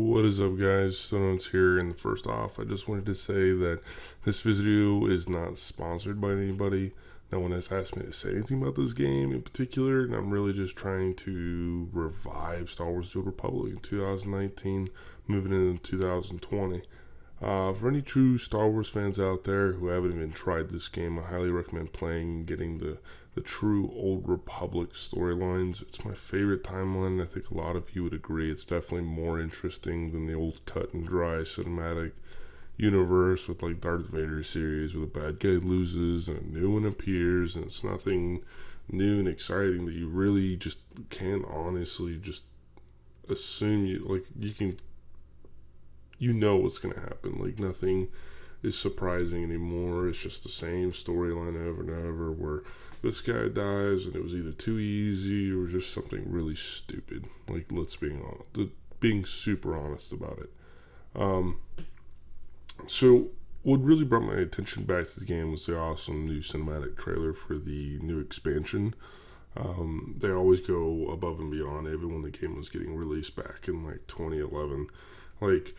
What is up, guys? Ownz here, and first off, I just wanted to say that this video is not sponsored by anybody. No one has asked me to say anything about this game in particular, and I'm really just trying to revive Star Wars: The Old Republic in 2019, moving into 2020. For any true Star Wars fans out there who haven't even tried this game, I highly recommend playing and getting the true Old Republic storylines. It's my favorite timeline, and I think a lot of you would agree. It's definitely more interesting than the old cut and dry cinematic universe with like Darth Vader series where the bad guy loses and a new one appears, and it's nothing new and exciting that you really just can't honestly just assume you know what's going to happen. Like, nothing is surprising anymore. It's just the same storyline over and over where this guy dies and it was either too easy or just something really stupid. Like, let's being super honest about it. So what really brought my attention back to the game was the awesome new cinematic trailer for the new expansion. They always go above and beyond, even when the game was getting released back in like 2011. Like,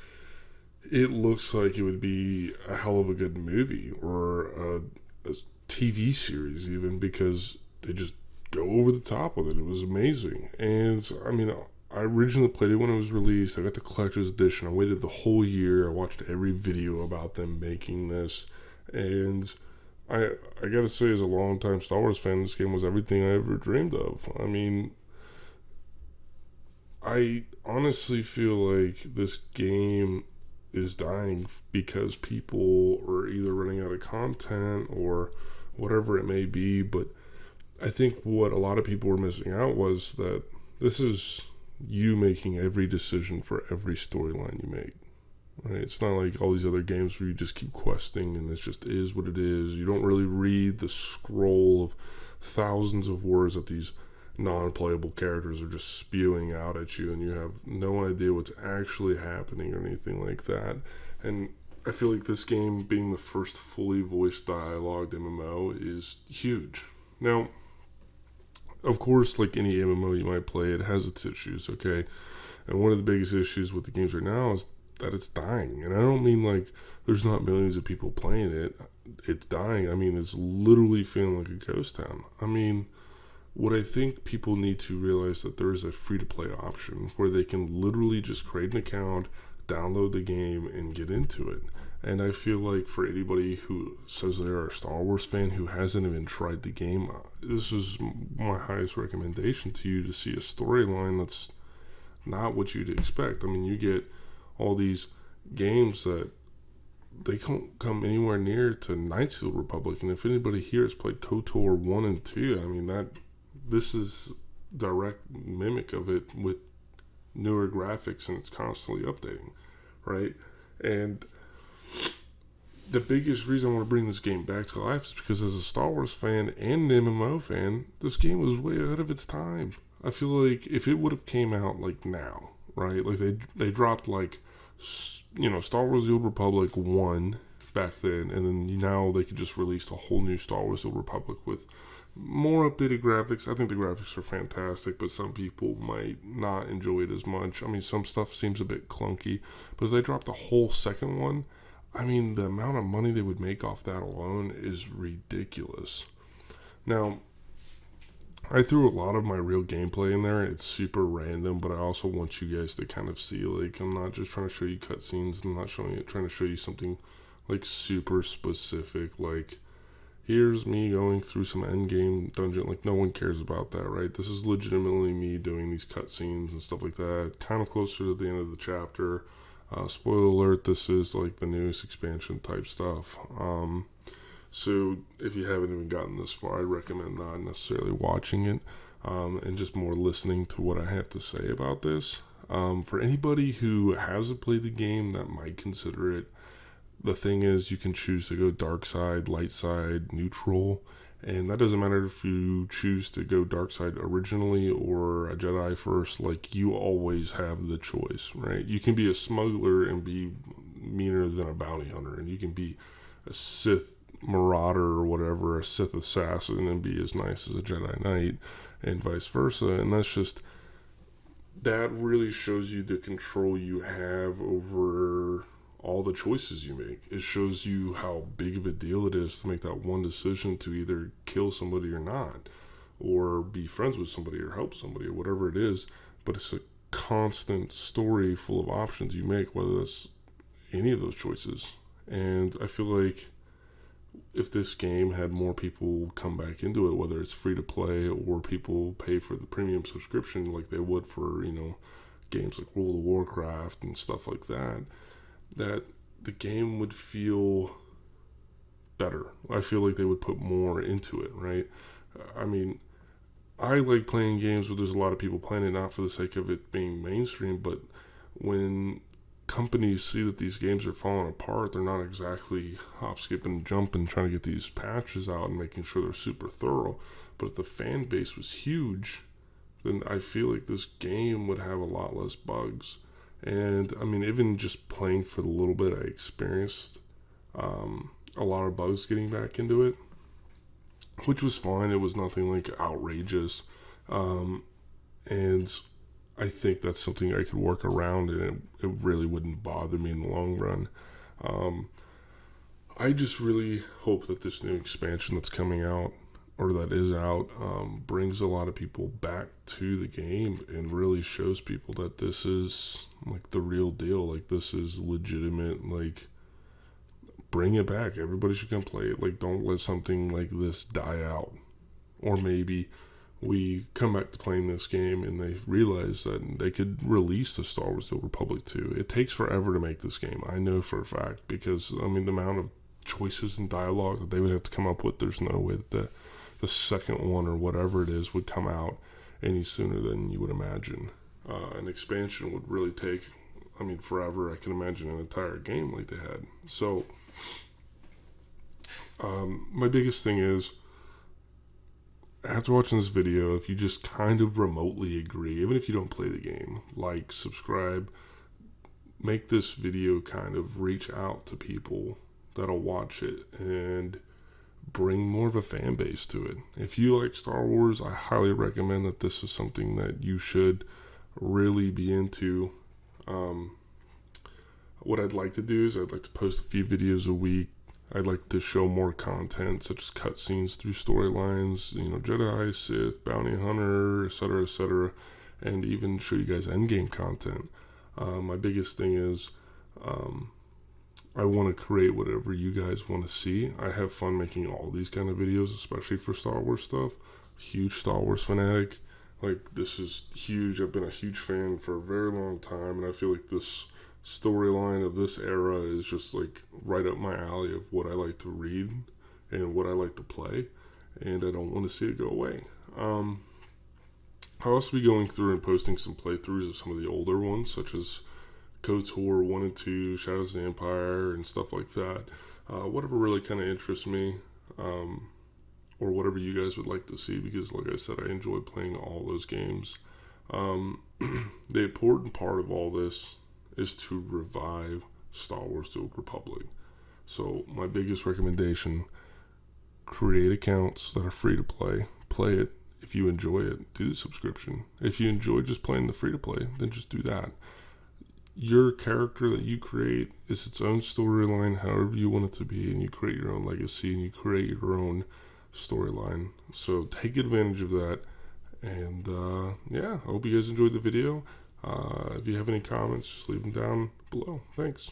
it looks like it would be a hell of a good movie or a TV series even, because they just go over the top with it. It was amazing. And I mean, I originally played it when it was released. I got the collector's edition. I waited the whole year. I watched every video about them making this. And I gotta say, as a longtime Star Wars fan, this game was everything I ever dreamed of. I mean, I honestly feel like this game is dying because people are either running out of content or whatever it may be. But I think what a lot of people were missing out was that this is you making every decision for every storyline you make. Right? It's not like all these other games where you just keep questing and it just is what it is. You don't really read the scroll of thousands of words that these non-playable characters are just spewing out at you, and you have no idea what's actually happening or anything like that. And I feel like this game, being the first fully voiced dialogued MMO, is huge. Now, of course, like any MMO you might play, it has its issues, okay? And one of the biggest issues with the games right now is that it's dying. And I don't mean like there's not millions of people playing it. It's dying. I mean, it's literally feeling like a ghost town. I mean, what I think people need to realize that there is a free-to-play option where they can literally just create an account, download the game, and get into it. And I feel like for anybody who says they're a Star Wars fan who hasn't even tried the game, this is my highest recommendation to you, to see a storyline that's not what you'd expect. I mean, you get all these games that they don't come anywhere near to Knights of the Republic. And if anybody here has played KOTOR 1 and 2, I mean, this is direct mimic of it with newer graphics, and it's constantly updating, right? And the biggest reason I want to bring this game back to life is because as a Star Wars fan and an MMO fan, this game was way ahead of its time. I feel like if it would have came out like now, right? Like they dropped like, Star Wars: The Old Republic 1 back then, and then now they could just release a whole new Star Wars: The Old Republic with more updated graphics. I think the graphics are fantastic, but some people might not enjoy it as much. I mean, some stuff seems a bit clunky, but if they dropped a whole second one, I mean, the amount of money they would make off that alone is ridiculous. Now, I threw a lot of my real gameplay in there. It's super random, but I also want you guys to kind of see, like, I'm not just trying to show you cutscenes. I'm not trying to show you something like super specific, like, here's me going through some endgame dungeon. Like, no one cares about that, right? This is legitimately me doing these cutscenes and stuff like that, kind of closer to the end of the chapter. Spoiler alert, this is like the newest expansion type stuff. So if you haven't even gotten this far, I recommend not necessarily watching it, and just more listening to what I have to say about this. For anybody who hasn't played the game that might consider it, the thing is, you can choose to go dark side, light side, neutral, and that doesn't matter if you choose to go dark side originally or a Jedi first. Like, you always have the choice, right? You can be a smuggler and be meaner than a bounty hunter, and you can be a Sith marauder or whatever, a Sith assassin, and be as nice as a Jedi Knight, and vice versa. And that's just that really shows you the control you have over all the choices you make. It shows you how big of a deal it is to make that one decision to either kill somebody or not, or be friends with somebody or help somebody or whatever it is. But it's a constant story full of options you make, whether that's any of those choices. And I feel like if this game had more people come back into it, whether it's free to play or people pay for the premium subscription like they would for, games like World of Warcraft and stuff like that, that the game would feel better. I feel like they would put more into it, right? I mean, I like playing games where there's a lot of people playing it, not for the sake of it being mainstream, but when companies see that these games are falling apart, they're not exactly hop, skip, and jump and trying to get these patches out and making sure they're super thorough. But if the fan base was huge, then I feel like this game would have a lot less bugs. And I mean, even just playing for the little bit I experienced, a lot of bugs getting back into it, which was fine. It was nothing like outrageous. And I think that's something I could work around, and it really wouldn't bother me in the long run. I just really hope that this new expansion that's coming out, or that is out, brings a lot of people back to the game and really shows people that this is like the real deal. Like, this is legitimate. Like, bring it back. Everybody should come play it. Like, don't let something like this die out. Or maybe we come back to playing this game and they realize that they could release the Star Wars: The Old Republic 2. It takes forever to make this game, I know for a fact, because, I mean, the amount of choices and dialogue that they would have to come up with, there's no way that the second one or whatever it is would come out any sooner than you would imagine. An expansion would really take, I mean, forever. I can imagine an entire game like they had. So, my biggest thing is, after watching this video, if you just kind of remotely agree, even if you don't play the game, like, subscribe, make this video kind of reach out to people that'll watch it and bring more of a fan base to it. If you like Star Wars, I highly recommend that this is something that you should really be into. What I'd like to do is I'd like to post a few videos a week. I'd like to show more content, such as cutscenes through storylines, Jedi, Sith, Bounty Hunter, etc., and even show you guys endgame content. My biggest thing is, I want to create whatever you guys want to see. I have fun making all these kind of videos, especially for Star Wars stuff. Huge Star Wars fanatic. Like, this is huge. I've been a huge fan for a very long time, and I feel like this storyline of this era is just like right up my alley of what I like to read and what I like to play, and I don't want to see it go away. I'll also be going through and posting some playthroughs of some of the older ones, such as KOTOR 1 and 2, Shadows of the Empire, and stuff like that. Whatever really kind of interests me, or whatever you guys would like to see, because like I said, I enjoy playing all those games. The important part of all this is to revive Star Wars: The Old Republic. So my biggest recommendation, create accounts that are free to play. Play it. If you enjoy it, do the subscription. If you enjoy just playing the free to play, then just do that. Your character that you create is its own storyline, however you want it to be, and you create your own legacy and you create your own storyline. So take advantage of that. And I hope you guys enjoyed the video. If you have any comments, just leave them down below. Thanks.